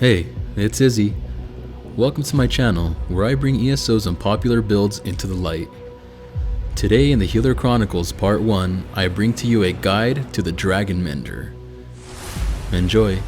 Hey, it's Izzy. Welcome to my channel, where I bring ESOs and popular builds into the light. Today in the Healer Chronicles Part 1, I bring to you a guide to the Dragon Mender. Enjoy!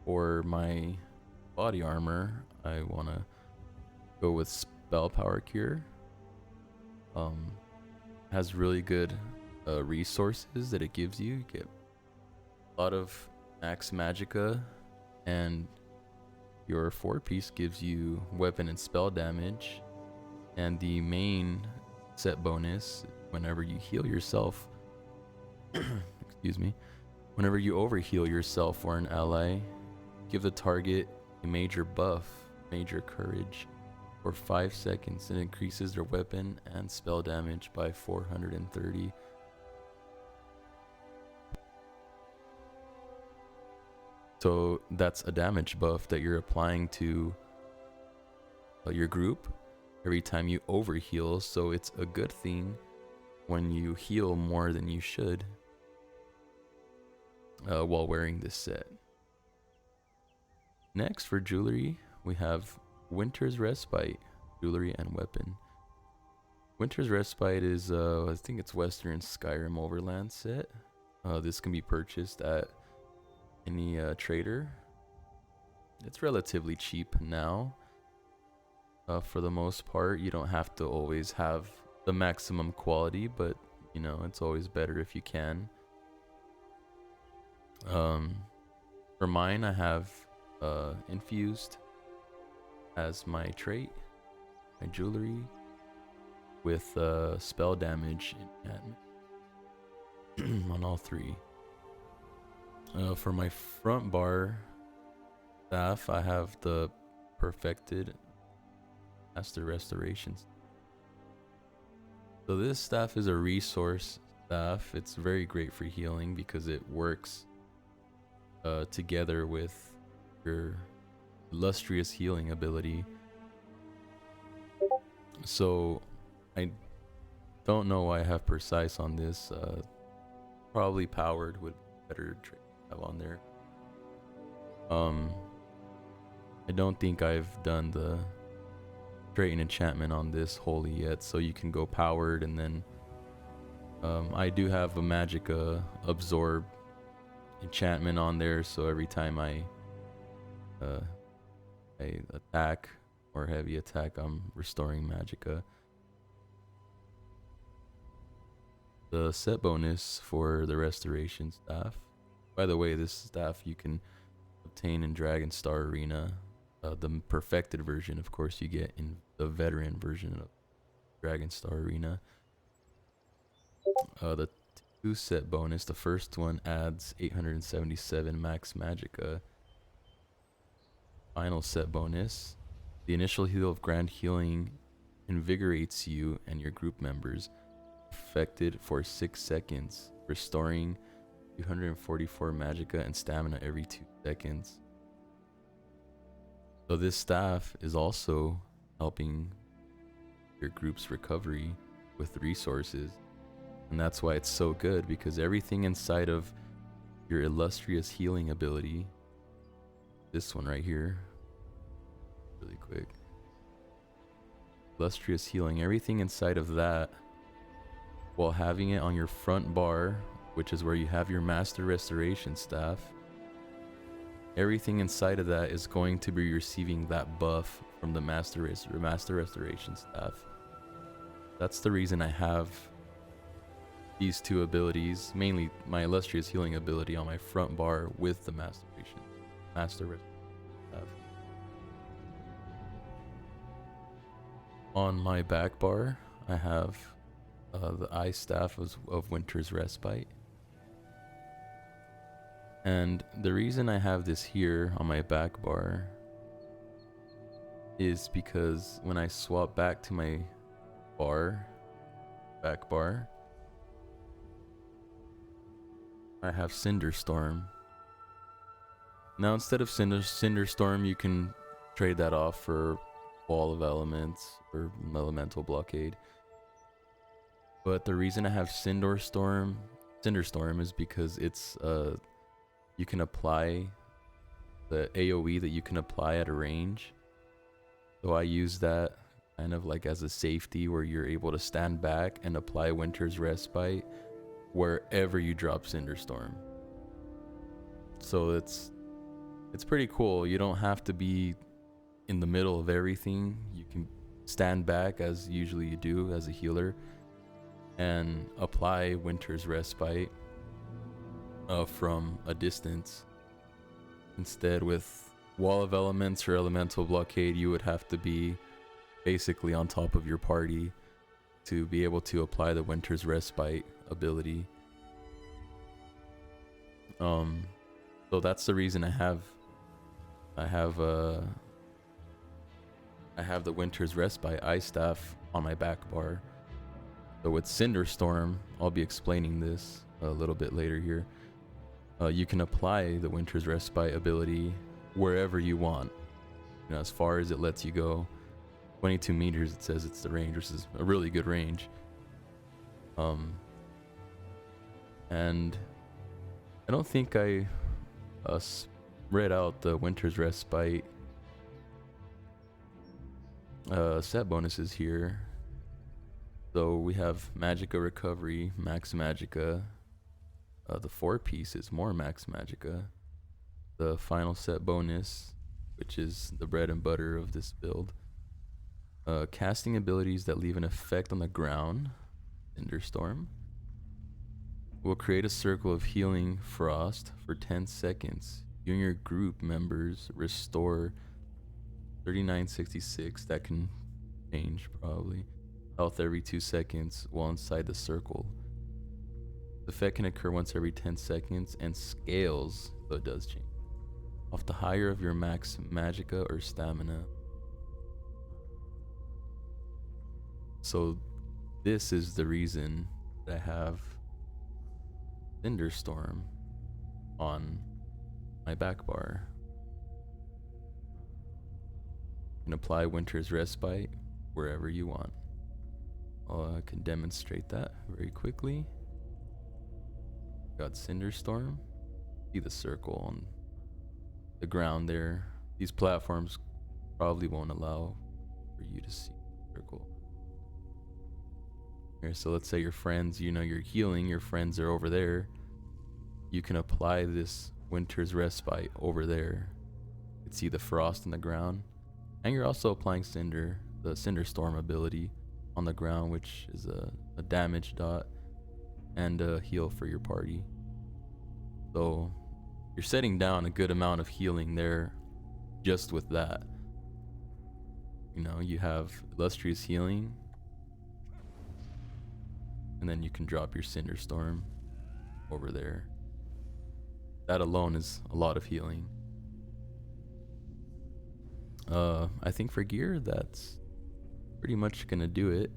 For my body armor, I want to go with Spell Power Cure. Has really good resources that it gives you. You get a lot of max magicka, and your 4-piece gives you weapon and spell damage. And the main set bonus, whenever you heal yourself, excuse me, whenever you overheal yourself or an ally, give the target a major buff, major courage, for 5 seconds. It increases their weapon and spell damage by 430. So that's a damage buff that you're applying to your group every time you overheal. So it's a good thing when you heal more than you should while wearing this set. Next, for jewelry, we have Winter's Respite, jewelry and weapon. Winter's Respite is I think it's Western Skyrim Overland set. This can be purchased at any trader. It's relatively cheap now. For the most part, you don't have to always have the maximum quality, but you know, it's always better if you can. For mine, I have infused as my trait, my jewelry, with spell damage enchantment on all three. For my front bar staff, I have the perfected Master Restorations. So this staff is a resource staff. It's very great for healing because it works together with your illustrious healing ability. So I don't know why I have precise on this. Probably powered would be better trait to have on there. I don't think I've done the trait and enchantment on this wholly yet, so you can go powered, and then I do have a Magicka absorb enchantment on there, so every time I attack or heavy attack, I'm restoring Magicka. The set bonus for the restoration staff, by the way, this staff you can obtain in Dragonstar Arena. The perfected version, of course, you get in the veteran version of Dragonstar Arena. The 2 set bonus, the first one adds 877 max Magicka. Final set bonus, the initial heal of Grand Healing invigorates you and your group members, affected for 6 seconds, restoring 244 Magicka and stamina every 2 seconds. So this staff is also helping your group's recovery with resources, and that's why it's so good, because everything inside of your illustrious healing ability, this one right here, really quick, illustrious healing, everything inside of that, while having it on your front bar, which is where you have your Master Restoration staff, everything inside of that is going to be receiving that buff from the Master Restoration staff. That's the reason I have these 2 abilities, mainly my illustrious healing ability on my front bar with the Master Restoration staff. On my back bar, I have the Ice Staff of Winter's Respite. And the reason I have this here on my back bar is because when I swap back to my back bar, I have Cinderstorm. Now instead of Cinderstorm, you can trade that off for Wall of Elements or Elemental Blockade. But the reason I have Cinderstorm is because it's you can apply the AoE that you can apply at a range. So I use that kind of like as a safety, where you're able to stand back and apply Winter's Respite wherever you drop Cinderstorm. So it's pretty cool. You don't have to be in the middle of everything. You can stand back, as usually you do as a healer, and apply Winter's Respite from a distance. Instead, with Wall of Elements or Elemental Blockade, you would have to be basically on top of your party to be able to apply the Winter's Respite ability. So that's the reason I have the Winter's Respite Ice Staff on my back bar. So with Cinderstorm, I'll be explaining this a little bit later here. You can apply the Winter's Respite ability wherever you want, you know, as far as it lets you go. 22 meters, it says it's the range, which is a really good range. And I don't think I read out the Winter's Respite set bonuses here. So we have Magica Recovery, Max Magica. The 4-piece is more Max Magica. The final set bonus, which is the bread and butter of this build. Casting abilities that leave an effect on the ground. Thunderstorm. Will create a circle of healing frost for 10 seconds. You and your group members restore 3966. That can change probably. Health every 2 seconds while inside the circle. The effect can occur once every 10 seconds and scales, so it does change, off the higher of your max magica or stamina. So this is the reason that I have Thunderstorm on my back bar. You can apply Winter's Respite wherever you want. I can demonstrate that very quickly. Got Cinderstorm. See the circle on the ground there. These platforms probably won't allow for you to see the circle. Here, so let's say your friends, you know, you're healing, your friends are over there. You can apply this Winter's Respite over there. You can see the frost on the ground. And you're also applying the Cinderstorm ability on the ground, which is a damage dot and a heal for your party. So you're setting down a good amount of healing there just with that. You know, you have Illustrious Healing, and then you can drop your Cinderstorm over there. That alone is a lot of healing. I think for gear, that's pretty much gonna do it.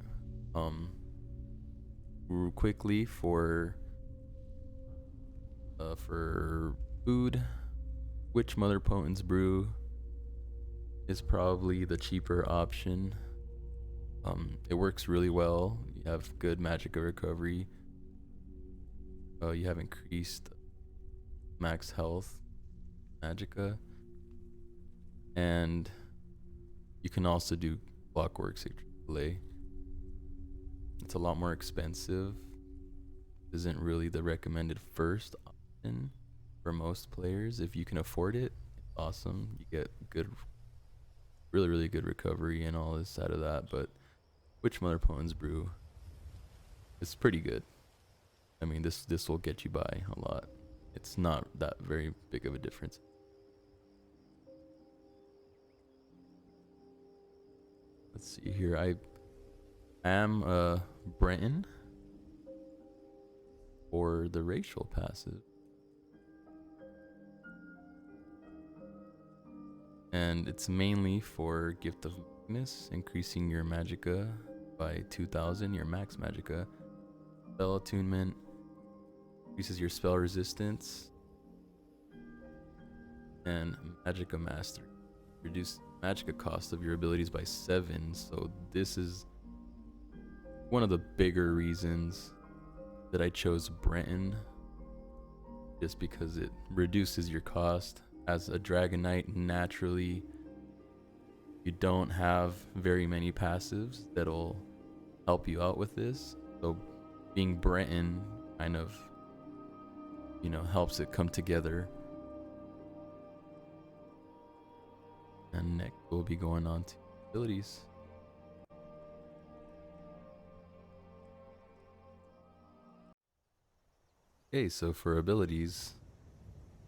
Real quickly for food, which Mother Potent's Brew is probably the cheaper option. It works really well. You have good Magica recovery. You have increased max health Magica, and you can also do Clockwork delay. It's a lot more expensive. Isn't really the recommended first option for most players. If you can afford it, it's awesome. You get good, really good recovery and all this out of that. But which Mother Potent's Brew is pretty good. I mean, this will get you by a lot. It's not that very big of a difference. Let's see here. I am Brenton for the racial passive. And it's mainly for Gift of Magnus, increasing your Magica by 2000, your max Magica. Spell Attunement increases your spell resistance. And Magica Mastery. Reduce Magica cost of your abilities by 7. So this is one of the bigger reasons that I chose Brenton, just because it reduces your cost. As a Dragonknight, naturally you don't have very many passives that'll help you out with this, so being Brenton kind of, you know, helps it come together. And next we'll be going on to abilities. Okay, so for abilities,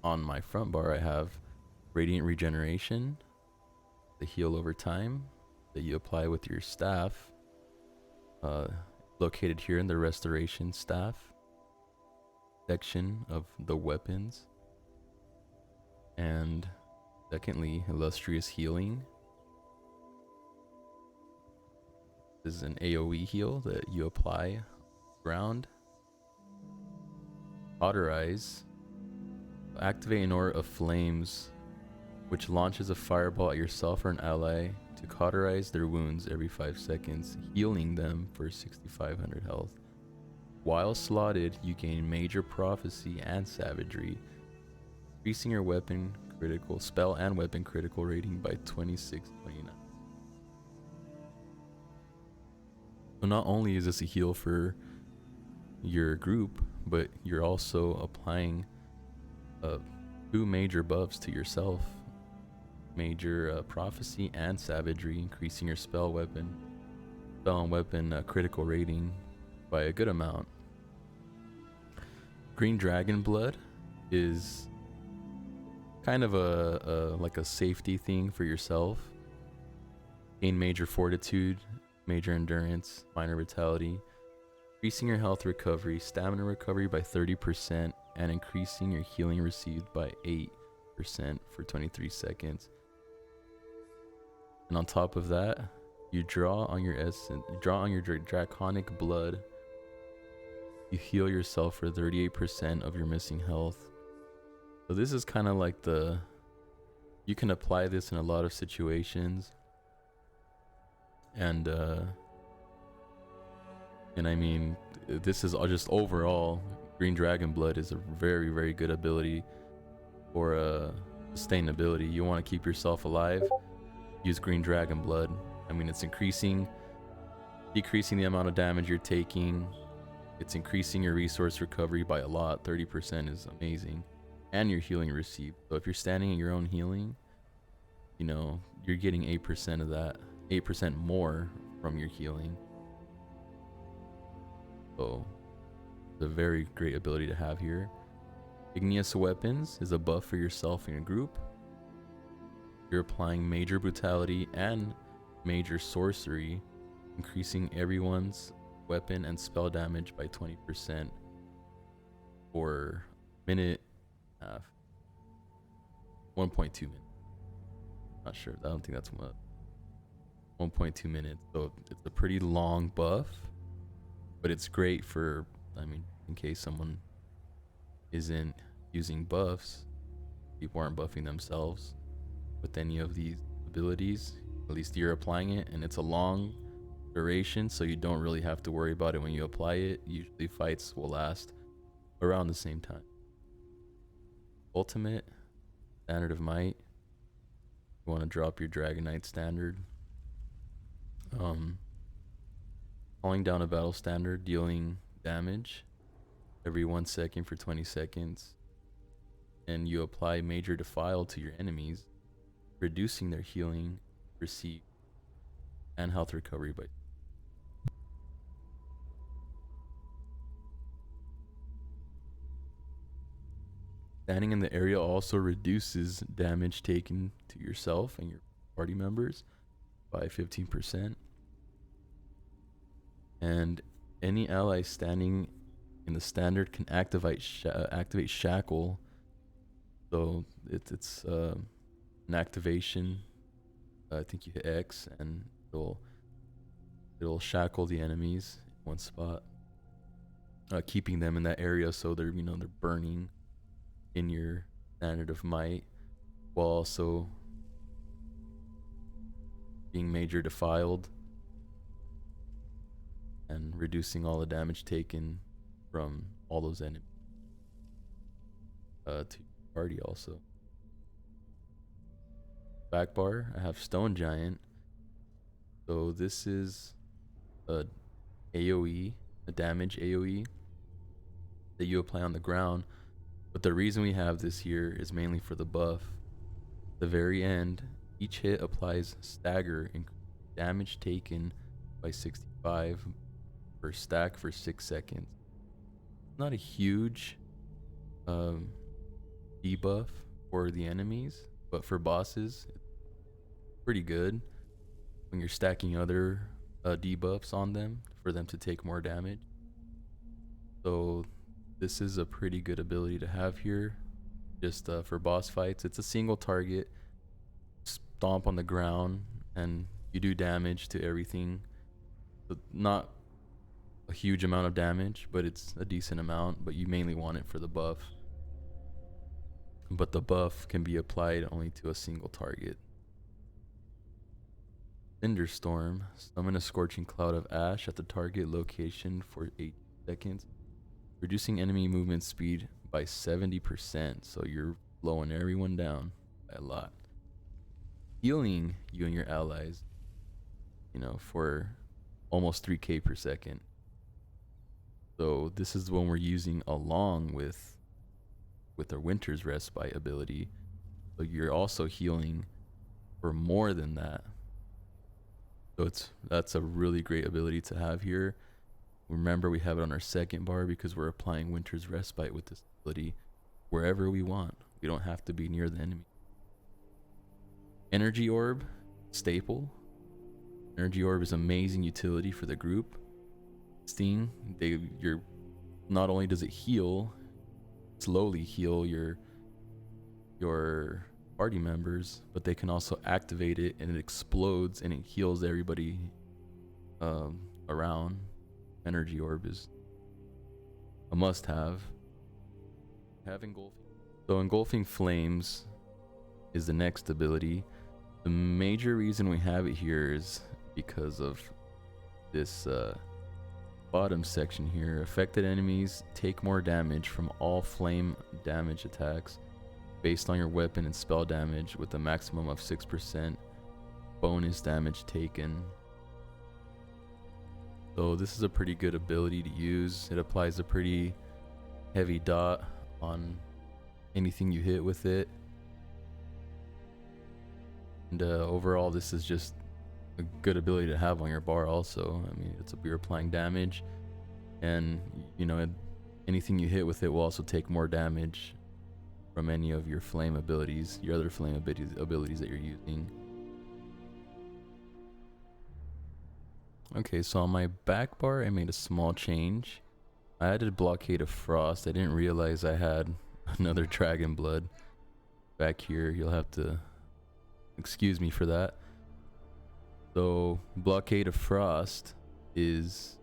on my front bar I have Radiant Regeneration, the heal over time that you apply with your staff, located here in the Restoration staff section of the weapons. And secondly, Illustrious Healing. This is an AoE heal that you apply ground. Cauterize. Activate an aura of flames, which launches a fireball at yourself or an ally to cauterize their wounds every 5 seconds, healing them for 6500 health. While slotted, you gain Major Prophecy and Savagery, increasing your weapon critical spell and weapon critical rating by 2629. So not only is this a heal for your group, but you're also applying uh, 2 major buffs to yourself. Major prophecy and savagery, increasing your spell and weapon critical rating by a good amount. Green Dragon Blood is kind of like a safety thing for yourself. Gain major fortitude, major endurance, minor vitality, increasing your health recovery, stamina recovery by 30%, and increasing your healing received by 8% for 23 seconds. And on top of that, you draw on your draconic blood. You heal yourself for 38% of your missing health. So this is kind of like you can apply this in a lot of situations. And I mean, this is just overall, Green Dragon Blood is a very, very good ability for sustainability. You want to keep yourself alive, use Green Dragon Blood. I mean, it's decreasing the amount of damage you're taking. It's increasing your resource recovery by a lot. 30% is amazing. And your healing received. So if you're standing in your own healing, you know, you're getting 8% of that. 8% more from your healing. So it's a very great ability to have here. Igneous Weapons is a buff for yourself and your group. You're applying major brutality and major sorcery, increasing everyone's weapon and spell damage by 20% for a minute and a half. 1.2 minutes. Not sure. I don't think that's what. 1.2 minutes. So it's a pretty long buff, but it's great for, I mean, in case someone isn't using buffs, people aren't buffing themselves with any of these abilities. At least you're applying it, and it's a long duration, so you don't really have to worry about it when you apply it. Usually fights will last around the same time. Ultimate, Standard of Might. You want to drop your Dragonknight standard. Calling down a battle standard, dealing damage every 1 second for 20 seconds. And you apply Major Defile to your enemies, reducing their healing, receipt, and health recovery by. Standing in the area also reduces damage taken to yourself and your party members by 15%. And any ally standing in the standard can activate Shackle. So it's an activation. I think you hit X and it'll shackle the enemies in one spot, keeping them in that area so they're burning in your Standard of Might, while also being major defiled and reducing all the damage taken from all those enemies to your party. Also, back bar, I have Stone Giant. So this is a AoE, a damage AoE that you apply on the ground. But the reason we have this here is mainly for the buff. At the very end, each hit applies stagger, damage taken by 65 per stack for 6 seconds. Not a huge debuff for the enemies, but for bosses, it's pretty good when you're stacking other debuffs on them for them to take more damage. So this is a pretty good ability to have here, just for boss fights. It's a single target, stomp on the ground, and you do damage to everything. So not a huge amount of damage, but it's a decent amount, but you mainly want it for the buff. But the buff can be applied only to a single target. Thunderstorm, summon a scorching cloud of ash at the target location for 8 seconds, reducing enemy movement speed by 70%, so you're blowing everyone down by a lot. Healing you and your allies, for almost 3k per second. So this is when we're using along with our Winter's Respite ability. So you're also healing for more than that. So that's a really great ability to have here. Remember, we have it on our second bar because we're applying Winter's Respite with this ability wherever we want. We don't have to be near the enemy. Energy Orb, staple. Energy Orb is amazing utility for the group. Sting, not only does it heal, slowly heal your party members, but they can also activate it and it explodes and it heals everybody around. Energy Orb is a must-have. Have Engulfing. So Engulfing Flames is the next ability. The major reason we have it here is because of this bottom section here. Affected enemies take more damage from all flame damage attacks based on your weapon and spell damage with a maximum of 6% bonus damage taken. So this is a pretty good ability to use. It applies a pretty heavy dot on anything you hit with it. And overall, this is just a good ability to have on your bar also. I mean, you're applying damage, and you know, anything you hit with it will also take more damage from any of your flame abilities, your other flame abilities that you're using. Okay, so on my back bar, I made a small change. I added Blockade of Frost. I didn't realize I had another Dragon Blood back here. You'll have to excuse me for that. So Blockade of Frost is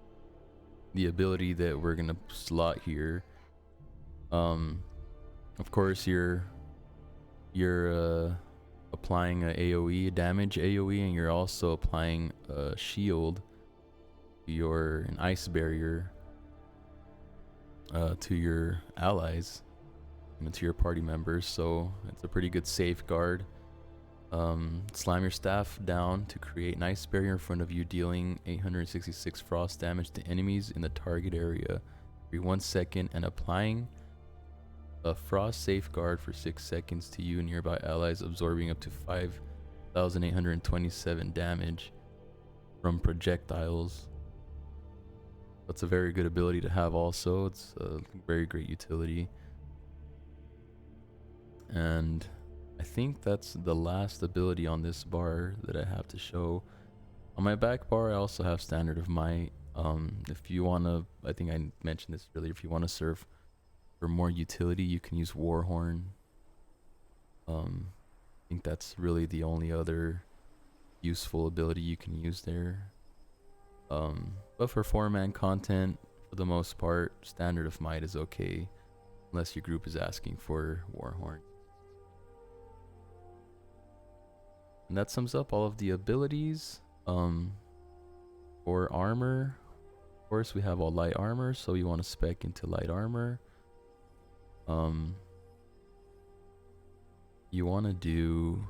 the ability that we're gonna slot here. Of course, you're applying a AOE, damage AOE, and you're also applying a shield. You're an ice barrier to your allies and to your party members, so it's a pretty good safeguard. Slam your staff down to create an ice barrier in front of you, dealing 866 frost damage to enemies in the target area every 1 second, and applying a frost safeguard for 6 seconds to you and nearby allies, absorbing up to 5,827 damage from projectiles. That's a very good ability to have also. It's a very great utility. And I think that's the last ability on this bar that I have to show. On my back bar, I also have Standard of Might. If you want to, I think I mentioned this earlier, if you want to serve for more utility, you can use Warhorn. I think that's really the only other useful ability you can use there. But for 4-man content, for the most part, Standard of Might is okay, unless your group is asking for Warhorn. And that sums up all of the abilities. For armor, of course, we have all light armor, so you want to spec into light armor. You want to do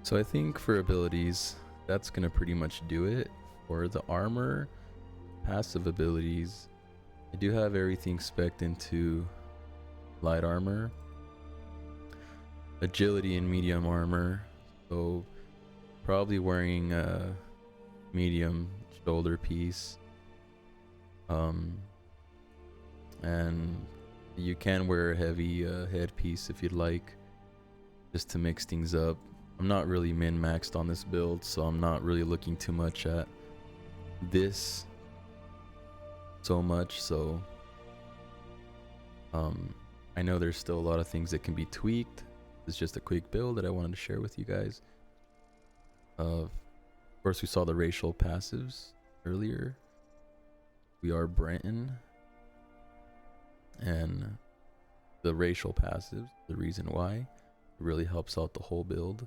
So I think for abilities, that's gonna pretty much do it. For the armor, passive abilities, I do have everything spec'd into light armor, agility and medium armor, so probably wearing a medium shoulder piece, and you can wear a heavy headpiece if you'd like. just to mix things up. I'm not really min-maxed on this build, so I'm not really looking too much at this so much. So I know there's still a lot of things that can be tweaked. It's just a quick build that I wanted to share with you guys. Of course, we saw the racial passives earlier. We are Brenton, and the racial passives, the reason why, it really helps out the whole build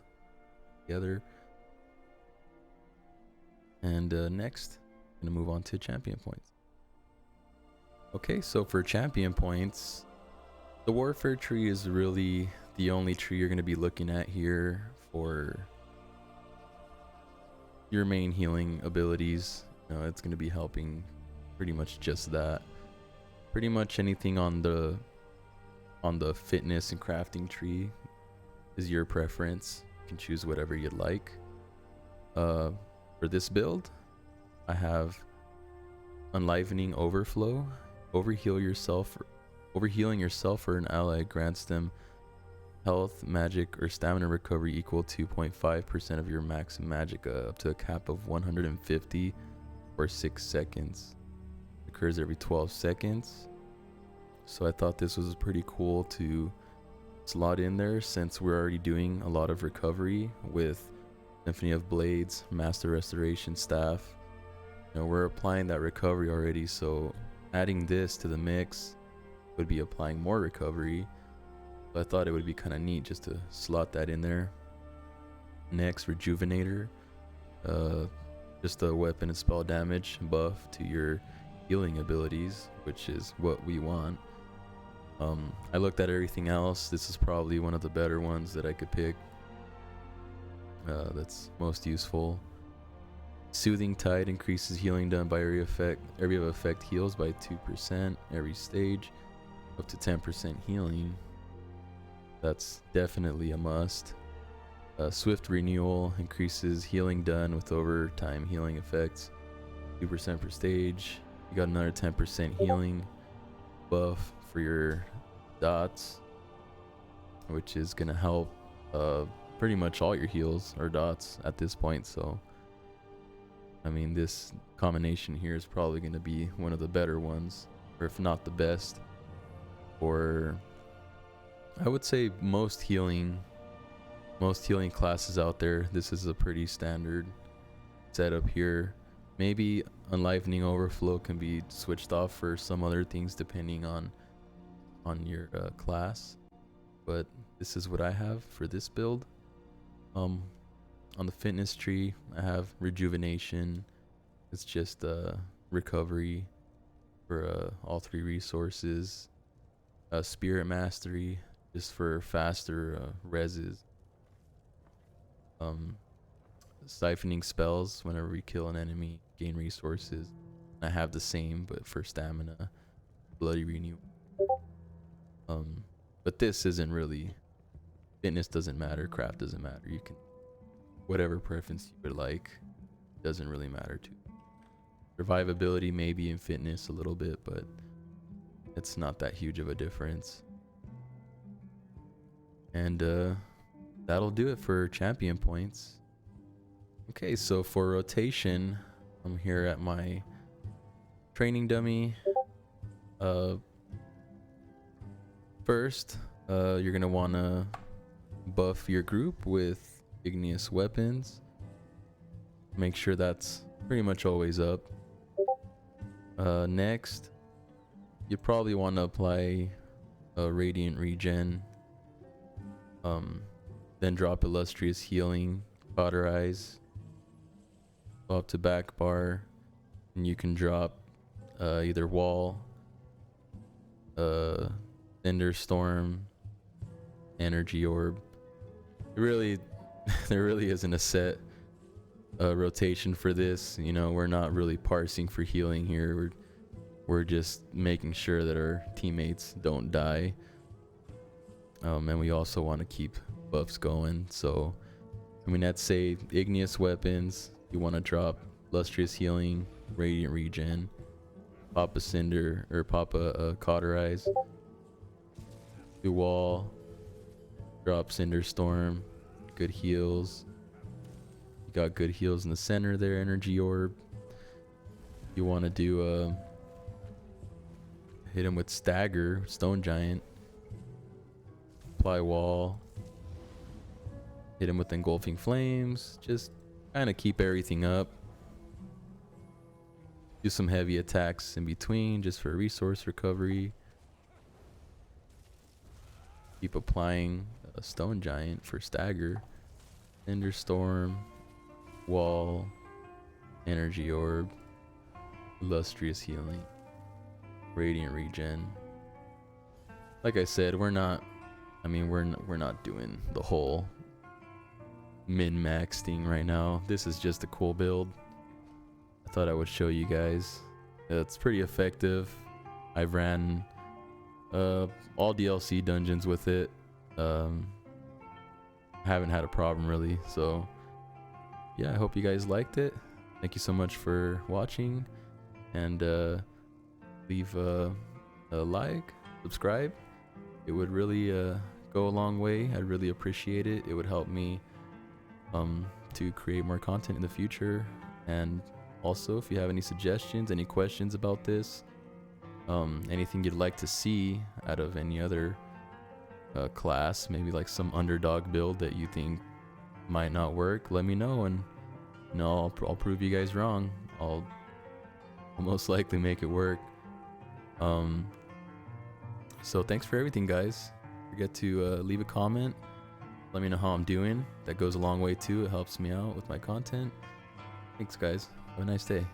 together. And next, I'm gonna move on to champion points. Okay, so for champion points, the warfare tree is really the only tree you're gonna be looking at here for your main healing abilities. You know, it's gonna be helping pretty much just that. Pretty much anything on the fitness and crafting tree is your preference. You can choose whatever you'd like. For this build, I have Enlivening Overflow. Overhealing yourself or an ally grants them health, magic, or stamina recovery equal to 0.5% of your max magicka up to a cap of 150 for 6 seconds. It occurs every 12 seconds. So I thought this was pretty cool to slot in there, since we're already doing a lot of recovery with Symphony of Blades, Master Restoration Staff. You know, we're applying that recovery already, so adding this to the mix would be applying more recovery. So I thought it would be kind of neat just to slot that in there. Next, Rejuvenator. Just a weapon and spell damage buff to your healing abilities, which is what we want. I looked at everything else. This is probably one of the better ones that I could pick. That's most useful. Soothing Tide increases healing done by area of effect heals by 2% every stage, up to 10% healing. That's definitely a must. Swift Renewal increases healing done with overtime healing effects 2% per stage. You got another 10% healing buff for your dots, which is gonna help pretty much all your heals or dots at this point. So I mean, this combination here is probably gonna be one of the better ones, or if not the best, for I would say most healing classes out there. This is a pretty standard setup here. Maybe Enlivening Overflow can be switched off for some other things depending on your class, but this is what I have for this build. On the fitness tree, I have Rejuvenation. It's just recovery for all 3 resources. Spirit Mastery, just for faster reses. Siphoning spells, whenever we kill an enemy, gain resources. I have the same, but for stamina. Bloody Renew. But this isn't really, fitness doesn't matter, craft doesn't matter. You can, whatever preference you would like, doesn't really matter to. Survivability maybe in fitness a little bit, but it's not that huge of a difference. And that'll do it for champion points. Okay, so for rotation, I'm here at my training dummy. First, you're gonna wanna buff your group with igneous weapons. Make sure that's pretty much always up. Next, you probably want to apply a radiant regen. Then drop illustrious healing, cauterize, go up to back bar, and you can drop either wall, thunderstorm, energy orb. Really, there really isn't a set rotation for this. You know, we're not really parsing for healing here. We're just making sure that our teammates don't die. And we also want to keep buffs going. So, I mean, let's say igneous weapons. You want to drop illustrious healing, radiant regen, pop a cinder or pop a cauterize, do wall, Drop Cinder Storm, good heals. You got good heals in the center there, Energy Orb. You want to do hit him with Stagger, Stone Giant. Apply Wall. Hit him with Engulfing Flames. Just kind of keep everything up. Do some heavy attacks in between just for resource recovery. Keep applying a Stone Giant for Stagger. Thunderstorm. Wall. Energy Orb. Illustrious Healing. Radiant Regen. Like I said, we're not doing the whole min-max thing right now. This is just a cool build. I thought I would show you guys. It's pretty effective. I've ran all DLC dungeons with it. Haven't had a problem really. So yeah, I hope you guys liked it. Thank you so much for watching, and leave a like, subscribe. It would really go a long way. I'd really appreciate it. It would help me to create more content in the future. And also, if you have any suggestions, any questions about this, anything you'd like to see out of any other class, maybe like some underdog build that you think might not work, let me know, and I'll prove you guys wrong. I'll most likely make it work. So thanks for everything, guys. Don't forget to leave a comment. Let me know how I'm doing. That goes a long way too. It helps me out with my content. Thanks, guys. Have a nice day.